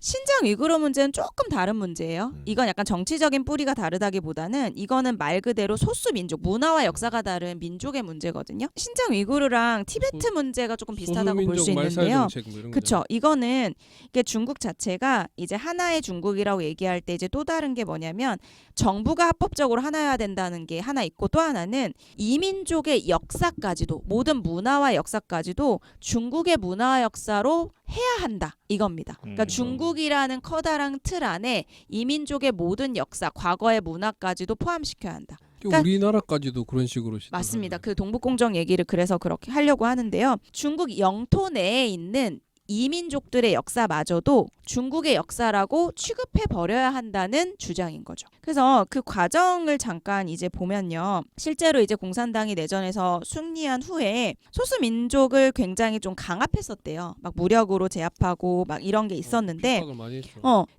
신장 위구르 문제는 조금 다른 문제예요. 이건 약간 정치적인 뿌리가 다르다기보다는 이거는 말 그대로 소수 민족, 문화와 역사가 다른 민족의 문제거든요. 신장 위구르랑 티베트 문제가 조금 비슷하다고 볼 수 있는데요. 그렇죠. 이거는 이게 중국 자체가 이제 하나의 중국이라고 얘기할 때 이제 또 다른 게 뭐냐면 정부가 합법적으로 하나여야 된다는 게 하나 있고 또 하나는 이민족의 역사까지도 모든 문화와 역사까지도 중국의 문화와 역사로 해야 한다 이겁니다. 그러니까 중국이라는 커다란 틀 안에 이민족의 모든 역사, 과거의 문화까지도 포함시켜야 한다. 그러니까 우리나라까지도 그런 식으로 맞습니다. 그 동북공정 얘기를 그래서 그렇게 하려고 하는데요. 중국 영토 내에 있는 이민족들의 역사마저도 중국의 역사라고 취급해 버려야 한다는 주장인 거죠. 그래서 그 과정을 잠깐 이제 보면요. 실제로 이제 공산당이 내전에서 승리한 후에 소수 민족을 굉장히 좀 강압했었대요. 막 무력으로 제압하고 막 이런 게 있었는데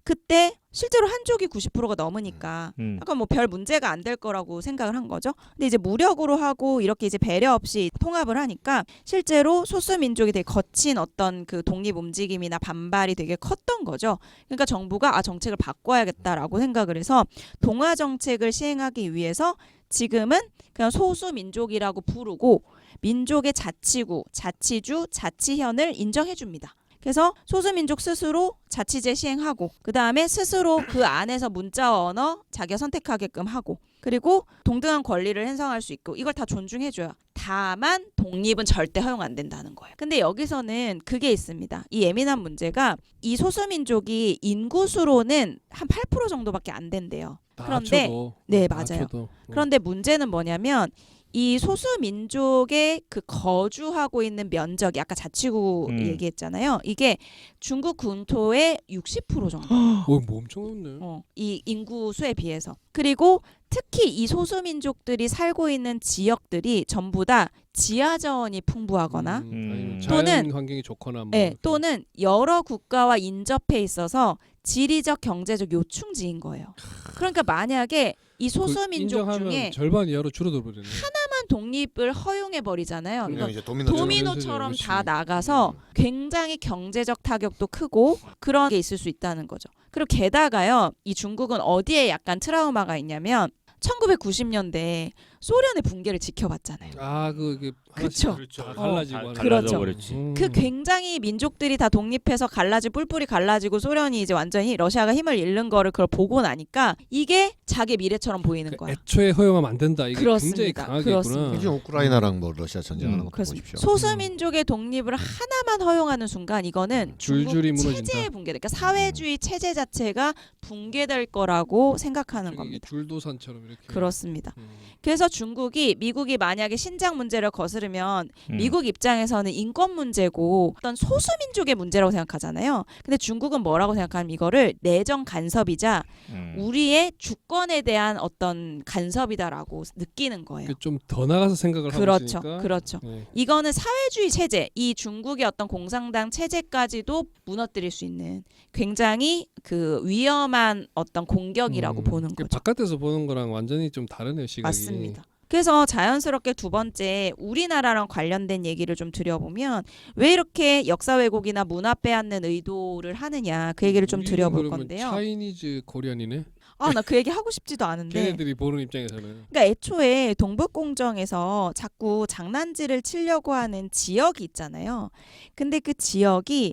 그때 실제로 한족이 90%가 넘으니까 약간 뭐 별 문제가 안 될 거라고 생각을 한 거죠. 근데 이제 무력으로 하고 이렇게 이제 배려 없이 통합을 하니까 실제로 소수 민족이 되게 거친 어떤 그 독립 움직임이나 반발이 되게 컸던 거죠. 그러니까 정부가 정책을 바꿔야겠다라고 생각을 해서 동화 정책을 시행하기 위해서 지금은 그냥 소수 민족이라고 부르고 민족의 자치구, 자치주, 자치현을 인정해 줍니다. 그래서 소수민족 스스로 자치제 시행하고 그 다음에 스스로 그 안에서 문자와 언어 자기가 선택하게끔 하고 그리고 동등한 권리를 행사할 수 있고 이걸 다 존중해줘요. 다만 독립은 절대 허용 안 된다는 거예요. 근데 여기서는 그게 있습니다. 이 예민한 문제가 이 소수민족이 인구수로는 한 8% 정도밖에 안 된대요. 그런데 네 맞아요. 그런데 문제는 뭐냐면 이 소수민족의 그 거주하고 있는 면적이 아까 자치구 얘기했잖아요. 이게 중국 군토의 60% 정도. 뭐 엄청 높네. 이 인구 수에 비해서. 그리고 특히 이 소수민족들이 살고 있는 지역들이 전부 다 지하자원이 풍부하거나 자연 환경이 좋거나 또는 여러 국가와 인접해 있어서 지리적 경제적 요충지인 거예요. 그러니까 만약에 이 소수민족 중에 절반 이하로 줄어들어 버리네. 하나만 독립을 허용해 버리잖아요. 이제 도미노처럼 다 나가서 굉장히 경제적 타격도 크고 그런 게 있을 수 있다는 거죠. 그리고 게다가요, 이 중국은 어디에 약간 트라우마가 있냐면 1990년대 소련의 붕괴를 지켜봤잖아요. 그게 그렇죠. 갈라지고 그렇죠. 그 굉장히 민족들이 다 독립해서 갈라지고 뿔뿔이 갈라지고 소련이 이제 완전히 러시아가 힘을 잃는 거를 그걸 보고 나니까 이게 자기 미래처럼 보이는 거야. 애초에 허용하면 안 된다. 이게 그렇습니다. 굉장히 강하게 그렇습니다. 요즘 우크라이나랑 뭐 러시아 전쟁하는 거 보십시오. 소수민족의 독립을 하나만 허용하는 순간 이거는 줄줄이 무너진다. 체제의 붕괴, 그러니까 사회주의 체제 자체가 붕괴될 거라고 생각하는 겁니다. 줄도산처럼 이렇게. 그렇습니다. 그래서 중국이 미국이 만약에 신장 문제를 거스르면 미국 입장에서는 인권 문제고 어떤 소수민족의 문제라고 생각하잖아요. 근데 중국은 뭐라고 생각하면 이거를 내정 간섭이자 우리의 주권에 대한 어떤 간섭이다라고 느끼는 거예요. 좀 더 나가서 생각을 하고 있으니까. 그렇죠. 이거는 사회주의 체제, 이 중국의 어떤 공산당 체제까지도 무너뜨릴 수 있는 굉장히 그 위험한 어떤 공격이라고 보는 거죠. 바깥에서 보는 거랑 완전히 좀 다르네요, 시각이. 맞습니다. 그래서 자연스럽게 두 번째 우리나라랑 관련된 얘기를 좀 드려보면 왜 이렇게 역사 왜곡이나 문화 빼앗는 의도를 하느냐 그 얘기를 좀 드려볼 건데요. 차이니즈 코리안이네. 나 그 얘기 하고 싶지도 않은데. 걔네들이 보는 입장에서는. 그러니까 애초에 동북공정에서 자꾸 장난질을 치려고 하는 지역이 있잖아요. 근데 그 지역이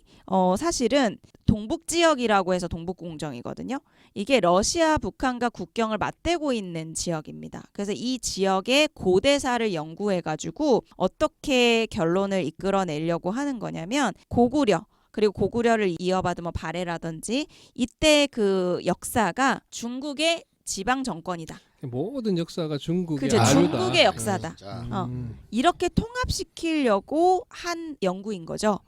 사실은 동북지역이라고 해서 동북공정이거든요. 이게 러시아, 북한과 국경을 맞대고 있는 지역입니다. 그래서 이 지역의 고대사를 연구해가지고 어떻게 결론을 이끌어내려고 하는 거냐면 고구려 그리고 고구려를 이어받은 뭐 발해라든지 이때 그 역사가 중국의 지방 정권이다. 모든 역사가 중국의 중국의 역사다. 이렇게 통합시키려고 한 연구인 거죠.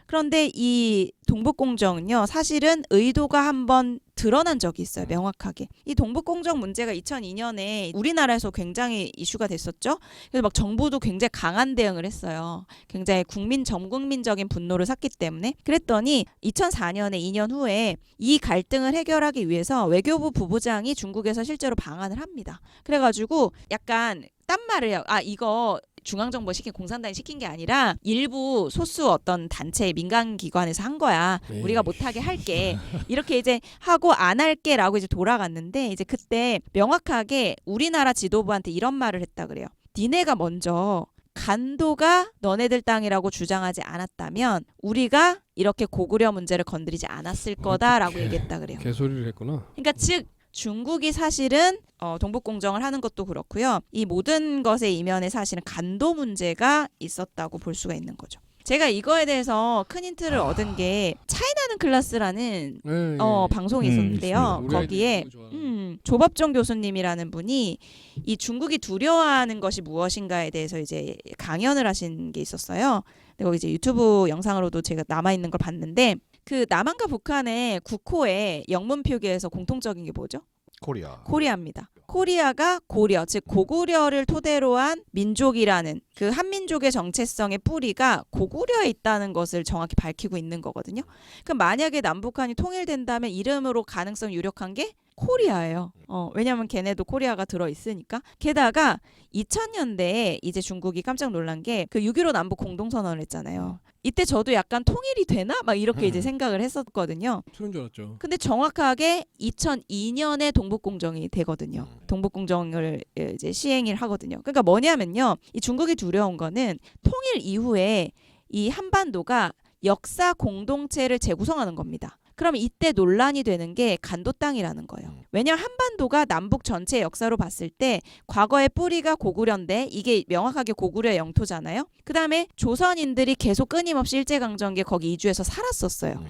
그런데 이 동북공정은요, 사실은 의도가 한번 드러난 적이 있어요. 명확하게. 이 동북공정 문제가 2002년에 우리나라에서 굉장히 이슈가 됐었죠. 그래서 막 정부도 굉장히 강한 대응을 했어요. 굉장히 전국민적인 분노를 샀기 때문에. 그랬더니 2004년에 2년 후에 이 갈등을 해결하기 위해서 외교부 부부장이 중국에서 실제로 방한을 합니다. 그래가지고 약간 딴 말을 해요. 이거 중앙정부 시킨 공산당이 시킨 게 아니라 일부 소수 어떤 단체 민간 기관에서 한 거야. 에이. 우리가 못하게 할게. 이렇게 이제 하고 안 할게라고 이제 돌아갔는데 이제 그때 명확하게 우리나라 지도부한테 이런 말을 했다 그래요. 니네가 먼저 간도가 너네들 땅이라고 주장하지 않았다면 우리가 이렇게 고구려 문제를 건드리지 않았을 거다라고 얘기했다 그래요. 개소리를 했구나. 그러니까 즉 중국이 사실은 동북공정을 하는 것도 그렇고요. 이 모든 것의 이면에 사실은 간도 문제가 있었다고 볼 수가 있는 거죠. 제가 이거에 대해서 큰 힌트를 얻은 게 차이나는 클래스라는 예, 방송이 있었는데요. 있습니다. 거기에 우리 아이들이 조법정 교수님이라는 분이 이 중국이 두려워하는 것이 무엇인가에 대해서 이제 강연을 하신 게 있었어요. 근데 거기 이제 유튜브 영상으로도 제가 남아 있는 걸 봤는데 그 남한과 북한의 국호의 영문 표기에서 공통적인 게 뭐죠? 코리아. 코리아입니다. 코리아가 고려, 즉 고구려를 토대로 한 민족이라는 그 한민족의 정체성의 뿌리가 고구려에 있다는 것을 정확히 밝히고 있는 거거든요. 그럼 만약에 남북한이 통일된다면 이름으로 가능성 유력한 게 코리아예요. 왜냐하면 걔네도 코리아가 들어 있으니까. 게다가 2000년대에 이제 중국이 깜짝 놀란 게 그 6.15 남북 공동선언을 했잖아요. 이때 저도 약간 통일이 되나? 막 이렇게 이제 생각을 했었거든요. 그런 줄 알았죠. 근데 정확하게 2002년에 동북공정이 되거든요. 동북공정을 이제 시행을 하거든요. 그러니까 뭐냐면요. 이 중국이 두려운 거는 통일 이후에 이 한반도가 역사 공동체를 재구성하는 겁니다. 그러면 이때 논란이 되는 게 간도 땅이라는 거예요. 왜냐하면 한반도가 남북 전체 역사로 봤을 때 과거의 뿌리가 고구려인데 이게 명확하게 고구려의 영토잖아요. 그다음에 조선인들이 계속 끊임없이 일제강점기에 거기 이주해서 살았었어요.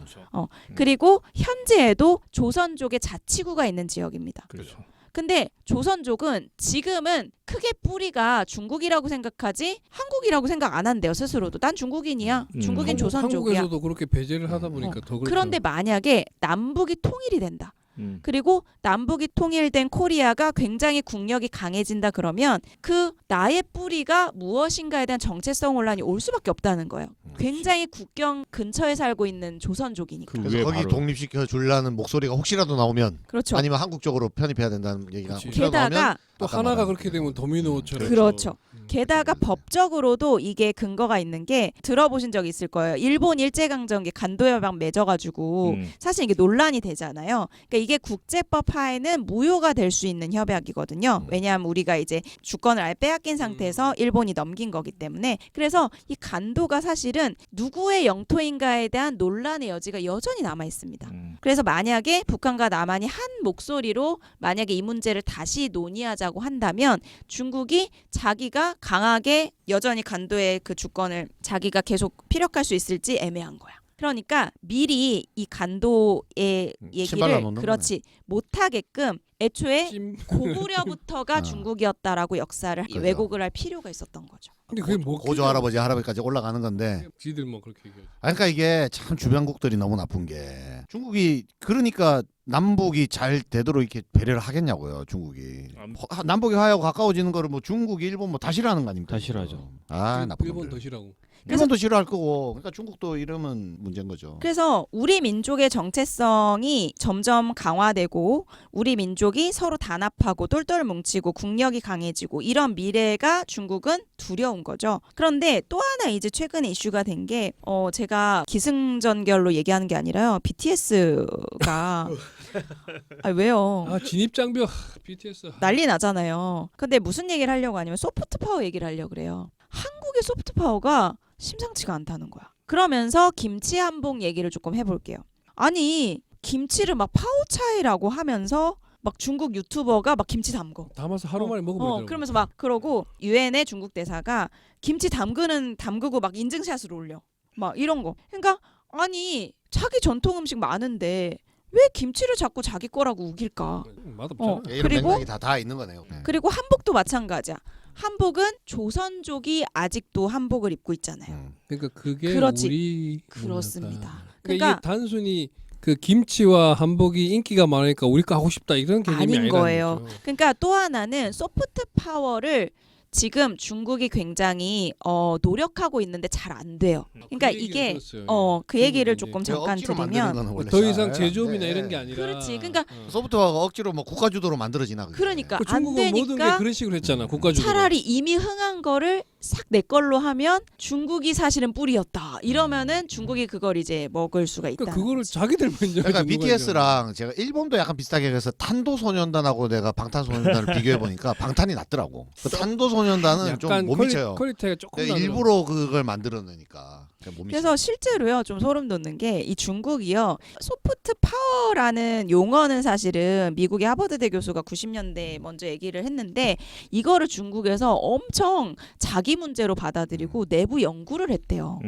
그리고 현재에도 조선족의 자치구가 있는 지역입니다. 그렇죠. 근데 조선족은 지금은 크게 뿌리가 중국이라고 생각하지 한국이라고 생각 안 한대요. 스스로도. 난 중국인이야. 중국인 조선족이야. 한국에서도 그렇게 배제를 하다 보니까 더 그렇죠. 그런데 만약에 남북이 통일이 된다. 그리고 남북이 통일된 코리아가 굉장히 국력이 강해진다 그러면 그 나의 뿌리가 무엇인가에 대한 정체성 혼란이 올 수밖에 없다는 거예요. 굉장히 국경 근처에 살고 있는 조선족이니까. 그래서 거기 독립시켜 주려는 목소리가 혹시라도 나오면 그렇죠. 아니면 한국 쪽으로 편입해야 된다는 얘기가 그치. 혹시라도 나오면 게다가 또 아까 하나가 말한 그렇게 되면 도미노처럼 그렇죠. 게다가 법적으로도 이게 근거가 있는 게 들어보신 적 있을 거예요. 일본 일제강점기 간도협약 맺어가지고 사실 이게 논란이 되잖아요. 그러니까 이게 국제법 하에는 무효가 될 수 있는 협약이거든요. 왜냐하면 우리가 이제 주권을 아예 빼앗긴 상태에서 일본이 넘긴 거기 때문에. 그래서 이 간도가 사실은 누구의 영토인가에 대한 논란의 여지가 여전히 남아 있습니다. 그래서 만약에 북한과 남한이 한 목소리로 만약에 이 문제를 다시 논의하자고 한다면 중국이 자기가 강하게 여전히 간도의 그 주권을 자기가 계속 피력할 수 있을지 애매한 거야. 그러니까 미리 이 간도의 얘기를 신발라놓는 그렇지 못하게끔 애초에 고구려부터가 어. 중국이었다라고 역사를 그죠. 왜곡을 할 필요가 있었던 거죠. 근데 그게 뭐 고조 할아버지 할아버지까지 올라가는 건데 지들 뭐 그렇게 얘기하지. 그러니까 이게 참 주변국들이 너무 나쁜 게 중국이 그러니까 남북이 잘 되도록 이렇게 배려를 하겠냐고요. 중국이 남북이 화해하고 가까워지는 거를 뭐 중국, 일본 뭐 다 싫어하는 거 아닙니까? 다 싫어하죠. 아 나쁜 일본 놈들. 더 싫어하고. 일본도 싫어할 거고 그러니까 중국도 이러면 문제인 거죠. 그래서 우리 민족의 정체성이 점점 강화되고 우리 민족이 서로 단합하고 똘똘 뭉치고 국력이 강해지고 이런 미래가 중국은 두려운 거죠. 그런데 또 하나 이제 최근에 이슈가 된 게 제가 기승전결로 얘기하는 게 아니라요. BTS가 아 왜요? 아 진입장벽 BTS. 난리 나잖아요. 근데 무슨 얘기를 하려고 하냐면 소프트 파워 얘기를 하려고 그래요. 한국의 소프트 파워가 심상치가 않다는 거야. 그러면서 김치 한복 얘기를 조금 해볼게요. 아니 김치를 막 파오차이라고 하면서 막 중국 유튜버가 막 김치 담궈. 담아서 하루 만에 먹어보더라고. 그러면서 막 그러고 유엔의 중국 대사가 김치 담그고 막 인증샷을 올려. 막 이런 거. 그러니까 아니 자기 전통 음식 많은데 왜 김치를 자꾸 자기 거라고 우길까? 맛없잖아. 이런 그리고 맥락이 다 있는 거네요. 네. 그리고 한복도 마찬가지야. 한복은 조선족이 아직도 한복을 입고 있잖아요. 그러니까 그게 그렇지. 우리 그렇습니다. 그러니까 그러니까 이게 단순히 그 김치와 한복이 인기가 많으니까 우리 거 하고 싶다 이런 개념이 아닌 아니라는 거예요. 거죠. 그러니까 또 하나는 소프트 파워를 지금 중국이 굉장히 노력하고 있는데 잘 안 돼요. 그러니까 그 이게 얘기를 들었어요. 그 얘기를 중국은 조금 이제 잠깐 억지로 만드는 드리면 거는 원래 더 이상 잘 안 제조업이나 돼. 이런 게 아니라. 그렇지. 그러니까 소프트웨어가 억지로 뭐 국가 주도로 만들어지나 그게. 그러니까 그 안 중국은 모든 게 되니까 그런 식으로 했잖아. 국가주도. 차라리 이미 흥한 거를 싹 내 걸로 하면 중국이 사실은 뿌리였다. 이러면은 중국이 그걸 이제 먹을 수가 있다. 그러니까 그거를 자기들만 인정해. 그러니까 BTS랑 제가 일본도 약간 비슷하게 해서 탄도소년단하고 내가 방탄소년단을 비교해 보니까 방탄이 낫더라고. 그 탄도소년단은 좀 못 미쳐요. 퀄리티가 조금 네, 일부러 그걸 만들어내니까 못 미쳐. 그래서 실제로요 좀 소름 돋는 게 이 중국이요 소프트 파워라는 용어는 사실은 미국의 하버드대 교수가 90년대에 먼저 얘기를 했는데 이거를 중국에서 엄청 자기 문제로 받아들이고 내부 연구를 했대요.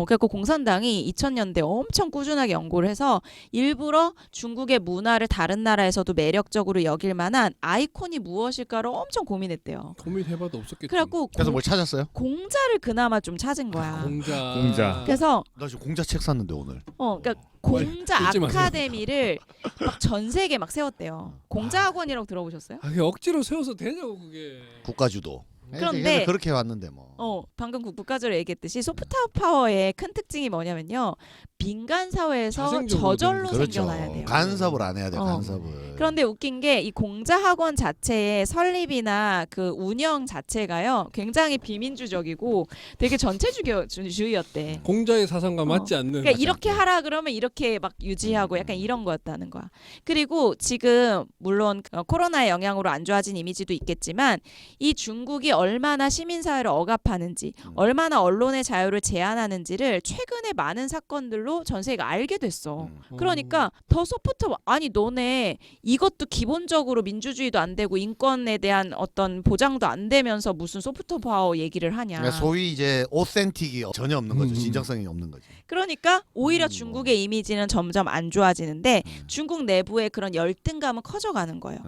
그래서 공산당이 2000년대 엄청 꾸준하게 연구를 해서 일부러 중국의 문화를 다른 나라에서도 매력적으로 여길 만한 아이콘이 무엇일까를 엄청 고민했대요. 고민해봐도 없었겠지. 그래갖고 그래서 뭘 찾았어요? 공자를 그나마 좀 찾은 거야. 공자. 그래서 나 지금 공자 책 샀는데 오늘. 그러니까 공자 읽지 마세요. 아카데미를 막 전 세계 막 세웠대요. 공자 학원이라고 들어보셨어요? 그게 억지로 세워서 되냐고 그게. 국가주도. 그런데 그렇게 왔는데 뭐. 방금 국가적으로 얘기했듯이 소프트 파워의 큰 특징이 뭐냐면요. 빈간 사회에서 자생적으로 저절로 그렇죠. 생겨나야 돼요. 간섭을 안 해야 돼. 어. 간섭을. 그런데 웃긴 게 이 공자 학원 자체의 설립이나 그 운영 자체가요. 굉장히 비민주적이고 되게 전체주의였대. 공자의 사상과 맞지 않는. 그러니까 이렇게 하라 그러면 이렇게 막 유지하고 약간 이런 거였다는 거야. 그리고 지금 물론 코로나의 영향으로 안 좋아진 이미지도 있겠지만 이 중국이 얼마나 시민사회를 억압하는지 얼마나 언론의 자유를 제한하는지를 최근에 많은 사건들로 전 세계가 알게 됐어. 그러니까 더 소프트 아니 너네 이것도 기본적으로 민주주의도 안 되고 인권에 대한 어떤 보장도 안 되면서 무슨 소프트 파워 얘기를 하냐. 그러니까 소위 이제 오센틱이 전혀 없는 거죠. 진정성이 없는 거지. 그러니까 오히려 중국의 이미지는 점점 안 좋아지는데 중국 내부의 그런 열등감은 커져가는 거예요.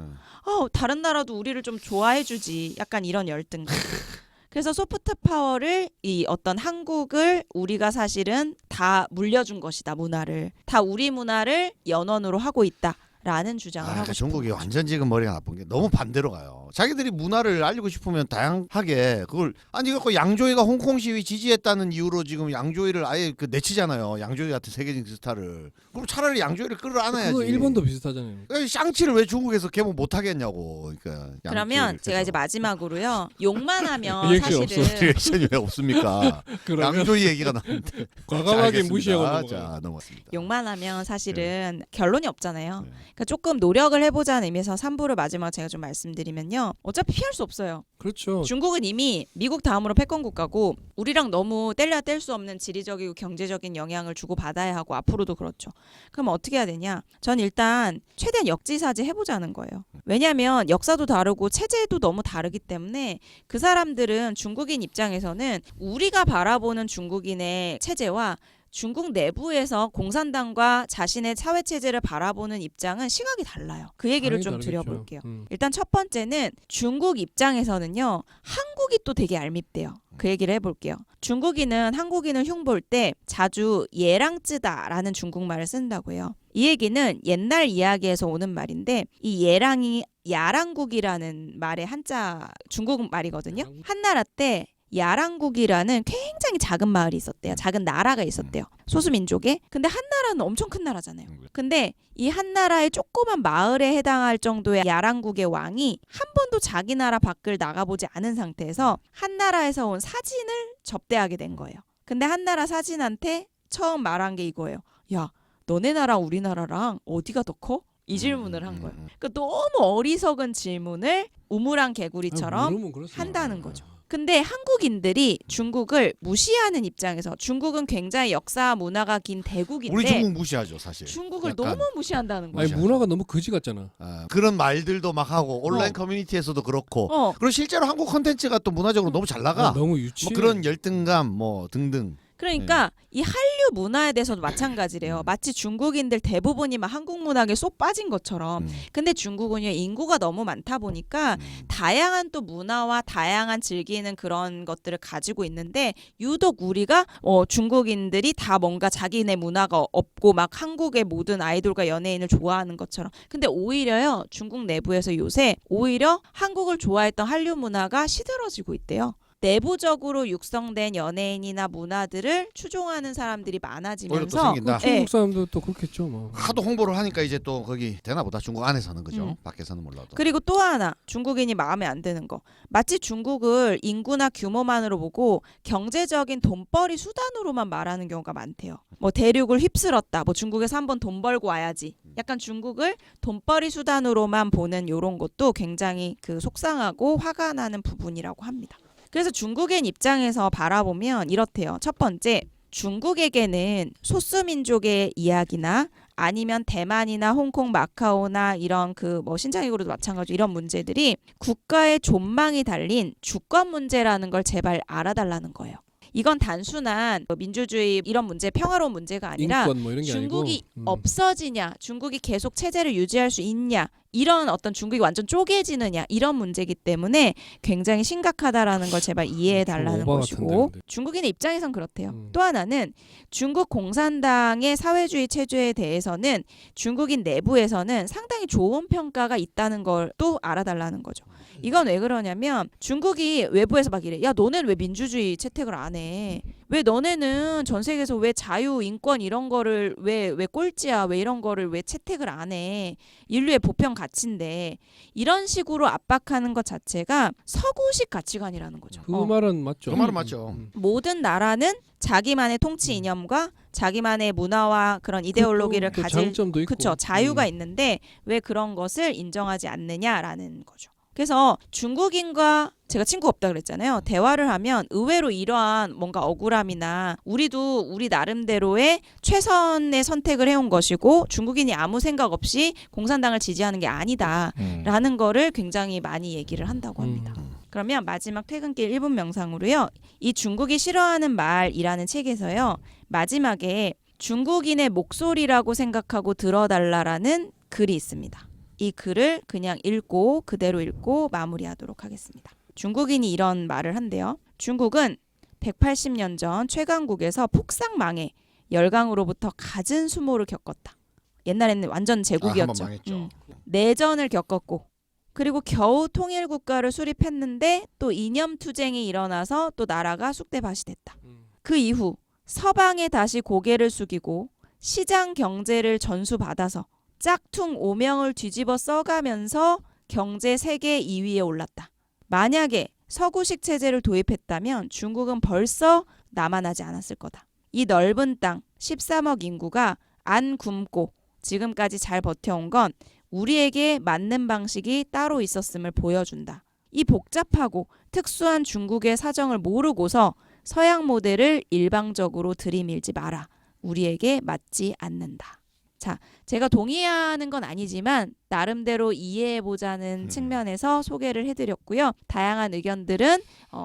다른 나라도 우리를 좀 좋아해 주지. 약간 이런 열등감. 그래서 소프트 파워를 이 어떤 한국을 우리가 사실은 다 물려준 것이다. 문화를. 다 우리 문화를 연원으로 하고 있다라는 주장을 하고 그러니까 싶은 중국이 거죠. 완전 지금 머리가 나쁜 게 너무 반대로 가요. 자기들이 문화를 알리고 싶으면 다양하게 그걸 아니 그거 양조위가 홍콩 시위 지지했다는 이유로 지금 양조위를 아예 그 내치잖아요. 양조위 같은 세계적인 스타를. 그럼 차라리 양조위를 끌어안아야지. 그거 일본도 비슷하잖아요. 샹치를 왜 중국에서 개봉 못 하겠냐고. 그러니까 그러면 제가 이제 마지막으로요. 욕만 하면 리액션 사실은 없어. 리액션이 왜 없습니까? 그러면 양조위 얘기가 나왔는데 과감하게 무시하고 넘어가. 자 넘어갔습니다. 욕만 하면 사실은 결론이 없잖아요. 네. 그러니까 조금 노력을 해보자는 의미에서 3부를 마지막 제가 좀 말씀드리면요. 어차피 피할 수 없어요. 그렇죠. 중국은 이미 미국 다음으로 패권 국가고 우리랑 너무 뗄래야 뗄 수 없는 지리적이고 경제적인 영향을 주고 받아야 하고 앞으로도 그렇죠. 그럼 어떻게 해야 되냐? 전 일단 최대한 역지사지 해보자는 거예요. 왜냐하면 역사도 다르고 체제도 너무 다르기 때문에 그 사람들은 중국인 입장에서는 우리가 바라보는 중국인의 체제와 중국 내부에서 공산당과 자신의 사회 체제를 바라보는 입장은 시각이 달라요. 그 얘기를 좀 다르겠죠. 드려볼게요. 일단 첫 번째는 중국 입장에서는요. 한국이 또 되게 얄밉대요. 그 얘기를 해볼게요. 중국인은 한국인을 흉볼 때 자주 예랑쯔다라는 중국말을 쓴다고 해요. 이 얘기는 옛날 이야기에서 오는 말인데 이 예랑이 야랑국이라는 말의 한자 중국 말이거든요. 한나라 때 야랑국이라는 굉장히 작은 마을이 있었대요. 작은 나라가 있었대요. 소수민족에. 근데 한나라는 엄청 큰 나라잖아요. 근데 이 한나라의 조그만 마을에 해당할 정도의 야랑국의 왕이 한 번도 자기 나라 밖을 나가보지 않은 상태에서 한나라에서 온 사진을 접대하게 된 거예요. 근데 한나라 사진한테 처음 말한 게 이거예요. 야, 너네 나라 우리나라랑 어디가 더 커? 이 질문을 한 거예요. 그러니까 너무 어리석은 질문을 우물안 개구리처럼 한다는 거죠. 근데 한국인들이 중국을 무시하는 입장에서 중국은 굉장히 역사 문화가 긴 대국인데 우리 중국 무시하죠 사실. 중국을 약간. 너무 무시한다는 거예요. 아니 문화가 너무 거지 같잖아. 그런 말들도 막 하고 온라인 커뮤니티에서도 그렇고 그리고 실제로 한국 콘텐츠가 또 문화적으로 너무 잘 나가. 너무 유치. 뭐 그런 열등감 뭐 등등. 그러니까 이 한류 문화에 대해서도 마찬가지래요. 마치 중국인들 대부분이 막 한국 문화에 쏙 빠진 것처럼. 근데 중국은요 인구가 너무 많다 보니까 다양한 또 문화와 다양한 즐기는 그런 것들을 가지고 있는데 유독 우리가 중국인들이 다 뭔가 자기네 문화가 없고 막 한국의 모든 아이돌과 연예인을 좋아하는 것처럼. 근데 오히려요 중국 내부에서 요새 오히려 한국을 좋아했던 한류 문화가 시들어지고 있대요. 내부적으로 육성된 연예인이나 문화들을 추종하는 사람들이 오히려 또 많아지면서 생긴다. 네. 중국 사람도 또 그렇겠죠. 뭐. 하도 홍보를 하니까 이제 또 거기 되나 보다. 중국 안에서는 그죠. 음. 밖에서는 몰라도. 그리고 또 하나 중국인이 마음에 안 드는 거 마치 중국을 인구나 규모만으로 보고 경제적인 돈벌이 수단으로만 말하는 경우가 많대요. 뭐 대륙을 휩쓸었다. 뭐 중국에서 한번 돈 벌고 와야지. 약간 중국을 돈벌이 수단으로만 보는 요런 것도 굉장히 그 속상하고 화가 나는 부분이라고 합니다. 그래서 중국인 입장에서 바라보면 이렇대요. 첫 번째, 중국에게는 소수민족의 이야기나 아니면 대만이나 홍콩, 마카오나 이런 그 뭐 신장이고로도 마찬가지로 이런 문제들이 국가의 존망이 달린 주권 문제라는 걸 제발 알아달라는 거예요. 이건 단순한 뭐 민주주의 이런 문제, 평화로운 문제가 아니라 인권 뭐 이런 게 중국이 아니고. 없어지냐, 중국이 계속 체제를 유지할 수 있냐, 이런 어떤 중국이 완전 쪼개지느냐 이런 문제이기 때문에 굉장히 심각하다라는 걸 제발 이해해 달라는 오바 것이고 같은데, 근데. 중국인의 입장에선 그렇대요. 음. 또 하나는 중국 공산당의 사회주의 체제에 대해서는 중국인 내부에서는 상당히 좋은 평가가 있다는 걸 또 알아달라는 거죠. 이건 왜 그러냐면 중국이 외부에서 막 이래. 야, 너네는 왜 민주주의 채택을 안 해? 왜 너네는 전 세계에서 왜 자유, 인권 이런 거를 왜 꼴찌야? 왜 이런 거를 왜 채택을 안 해? 인류의 보편 가치인데 이런 식으로 압박하는 것 자체가 서구식 가치관이라는 거죠. 그 말은 맞죠. 그 말은 맞죠. 모든 나라는 자기만의 통치 이념과 자기만의 문화와 그런 이데올로기를 또 가질 장점도 있고. 그쵸 자유가 있는데 왜 그런 것을 인정하지 않느냐라는 거죠. 그래서 중국인과 제가 친구 없다 그랬잖아요. 대화를 하면 의외로 이러한 뭔가 억울함이나 우리도 우리 나름대로의 최선의 선택을 해온 것이고 중국인이 아무 생각 없이 공산당을 지지하는 게 아니다라는 거를 굉장히 많이 얘기를 한다고 합니다. 그러면 마지막 퇴근길 1분 명상으로요. 이 중국이 싫어하는 말이라는 책에서요. 마지막에 중국인의 목소리라고 생각하고 들어달라라는 글이 있습니다. 이 글을 그냥 읽고 그대로 읽고 마무리하도록 하겠습니다. 중국인이 이런 말을 한대요. 중국은 180년 전 최강국에서 폭삭망해 열강으로부터 갖은 수모를 겪었다. 옛날에는 완전 제국이었죠. 한번 망했죠. 내전을 겪었고 그리고 겨우 통일국가를 수립했는데 또 이념투쟁이 일어나서 또 나라가 쑥대밭이 됐다. 그 이후 서방에 다시 고개를 숙이고 시장 경제를 전수받아서 짝퉁 오명을 뒤집어 써가면서 경제 세계 2위에 올랐다. 만약에 서구식 체제를 도입했다면 중국은 벌써 남아나지 않았을 거다. 이 넓은 땅 13억 인구가 안 굶고 지금까지 잘 버텨온 건 우리에게 맞는 방식이 따로 있었음을 보여준다. 이 복잡하고 특수한 중국의 사정을 모르고서 서양 모델을 일방적으로 들이밀지 마라. 우리에게 맞지 않는다. 자, 제가 동의하는 건 아니지만 나름대로 이해해보자는 측면에서 소개를 해드렸고요. 다양한 의견들은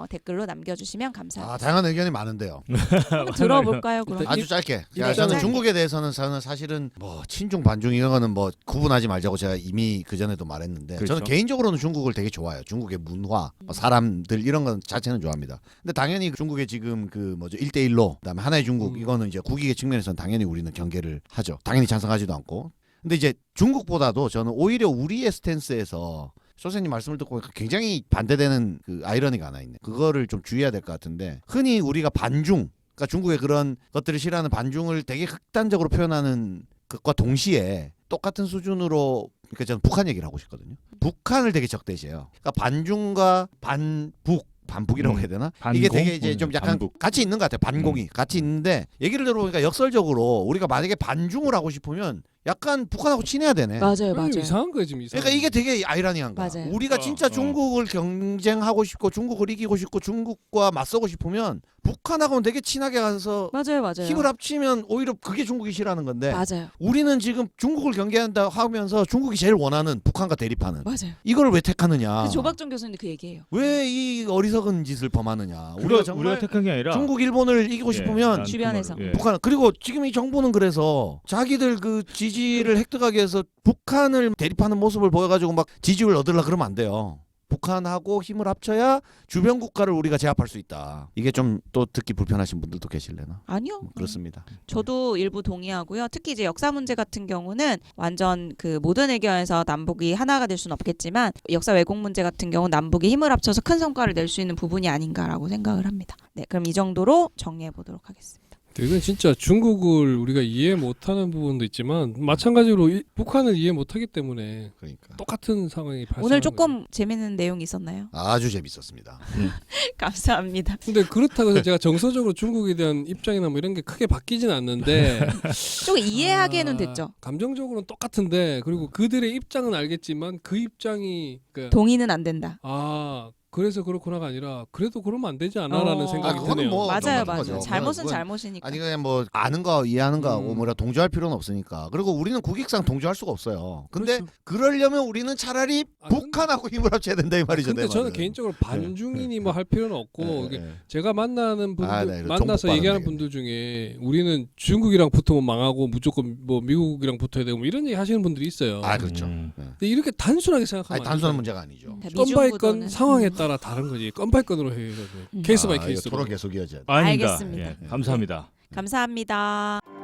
댓글로 남겨주시면 감사합니다. 다양한 의견이 많은데요. 한번 들어볼까요? 그럼? 아주 짧게. 일단 저는 짧게. 중국에 대해서는 저는 사실은 뭐 친중 반중 이런 거는 뭐 구분하지 말자고 제가 이미 그 전에도 말했는데 그렇죠. 저는 개인적으로는 중국을 되게 좋아해요. 중국의 문화, 사람들 이런 건 자체는 좋아합니다. 근데 당연히 중국의 지금 그 뭐죠 1대1로 그다음에 하나의 중국 이거는 이제 국익의 측면에서는 당연히 우리는 경계를 하죠. 당연히 찬성하지도 않고. 근데 이제 중국보다도 저는 오히려 우리의 스탠스에서 선생님 말씀을 듣고 보니까 굉장히 반대되는 그 아이러니가 하나 있네. 그거를 좀 주의해야 될 것 같은데 흔히 우리가 반중, 그러니까 중국의 그런 것들을 싫어하는 반중을 되게 극단적으로 표현하는 것과 동시에 똑같은 수준으로 그러니까 저는 북한 얘기를 하고 싶거든요. 북한을 되게 적대시해요. 그러니까 반중과 반북이라고 해야 되나? 이게 되게 이제 좀 약간 반북. 같이 있는 것 같아요. 반공이 같이 있는데 얘기를 들어보니까 역설적으로 우리가 만약에 반중을 하고 싶으면 약간 북한하고 친해야 되네. 맞아요, 맞아요. 이상한 거야 지금 이상. 그러니까 이게 되게 아이러니한 거야. 맞아요. 우리가 진짜 중국을 경쟁하고 싶고 중국을 이기고 싶고 중국과 맞서고 싶으면 북한하고는 되게 친하게 가서 맞아요, 맞아요. 힘을 합치면 오히려 그게 중국이 싫어하는 건데 맞아요, 우리는 지금 중국을 경계한다 하면서 중국이 제일 원하는 북한과 대립하는 맞아요. 이걸 왜 택하느냐? 그래서 조박정 교수님도 그 얘기해요. 왜 이 어리석은 짓을 범하느냐? 우리가 우리가 정말 택한 게 아니라 중국, 일본을 이기고 예, 싶으면 난 주변에서. 그 말을, 예. 북한 그리고 지금 이 정부는 그래서 자기들 그 지지를 획득하기 위해서 북한을 대립하는 모습을 보여가지고 막 지지율 얻으려 그러면 안 돼요. 북한하고 힘을 합쳐야 주변 국가를 우리가 제압할 수 있다. 이게 좀 또 듣기 불편하신 분들도 계실래나? 아니요. 그렇습니다. 저도 일부 동의하고요. 특히 이제 역사 문제 같은 경우는 완전 그 모든 의견에서 남북이 하나가 될 수는 없겠지만 역사 왜곡 문제 같은 경우 남북이 힘을 합쳐서 큰 성과를 낼 수 있는 부분이 아닌가라고 생각을 합니다. 네, 그럼 이 정도로 정리해 보도록 하겠습니다. 이건 진짜 중국을 우리가 이해 못하는 부분도 있지만 마찬가지로 북한을 이해 못하기 때문에 그러니까 똑같은 상황이 발생하는 오늘 거죠. 조금 재밌는 내용이 있었나요? 아주 재밌었습니다. 감사합니다. 근데 그렇다고 해서 제가 정서적으로 중국에 대한 입장이나 뭐 이런 게 크게 바뀌진 않는데 조금 이해하기에는 됐죠. 감정적으로는 똑같은데 그리고 그들의 입장은 알겠지만 그 입장이 동의는 안 된다. 그래서 그렇구나가 아니라 그래도 그러면 안 되지 않아라는 생각이 그거는 드네요. 뭐 맞아요, 똑같은 맞아요. 거죠. 잘못은 그건- 잘못이니까. 아니 그냥 뭐 아는 거 이해하는 거 음. 뭐라 동조할 필요는 없으니까. 그리고 우리는 국익상 동조할 수가 없어요. 근데 그렇죠. 그러려면 우리는 차라리 아, 북한하고 힘을 합쳐야 된다 이 말이죠. 근데 내 저는 말은. 개인적으로 반중인이 뭐 할 필요는 없고 예, 이게 예. 제가 만나는 분들 네, 이거 만나서 정복 얘기하는 받은 분들 중에 우리는 중국이랑 붙으면 망하고 무조건 뭐 미국이랑 붙어야 되고 뭐 이런 얘기 하시는 분들이 있어요. 아 그렇죠. 음. 예. 근데 이렇게 단순하게 생각하면 아니 단순한 문제가 아니죠. 미중 건바이 건 구도는- 상황에 따라 다른 거지. 건바이 건으로 해야 돼. 케이스 바이 이거 케이스로. 토론 계속 이어져야 돼. 아닙니다. 알겠습니다. 예, 감사합니다. 감사합니다.